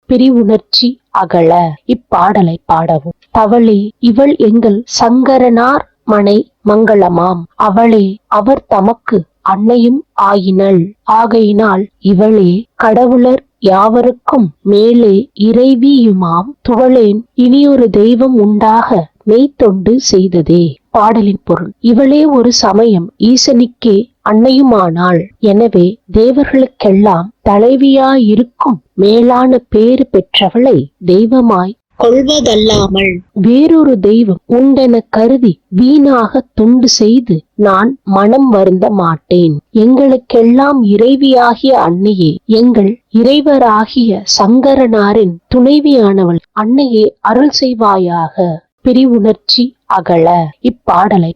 பிரிவுணர்ச்சி அகல. இப்பாடலை பாடவும். தவளே இவள் எங்கள் சங்கரனார் மனை மங்களமாம். அவளே அவர் தமக்கு அன்னையும் ஆயினள். ஆகையினால் இவளே கடவுளர் யாவருக்கும் மேலே இறைவியுமாம். துவளேன் இனியொரு தெய்வம் உண்டாக மெய்த்தொண்டு செய்ததே. பாடலின் பொருள். இவளே ஒரு சமயம் ஈசனுக்கே அன்னையுமானாள். எனவே தேவர்களுக்கெல்லாம் தலைவியாயிருக்கும் மேலான பேறு பெற்றவளை தெய்வமாய் கொள்வதல்லாமல் வேறொரு தெய்வம் உண்டென கருதி வீணாக தொண்டு செய்து நான் மனம் வருந்த மாட்டேன். எங்களுக்கெல்லாம் இறைவியாகிய அன்னையே, எங்கள் இறைவராகிய சங்கரனாரின் துணைவியானவள் அன்னையே, அருள் செய்வாயாக. பிரிவுணர்ச்சி அகல. இப்பாடலை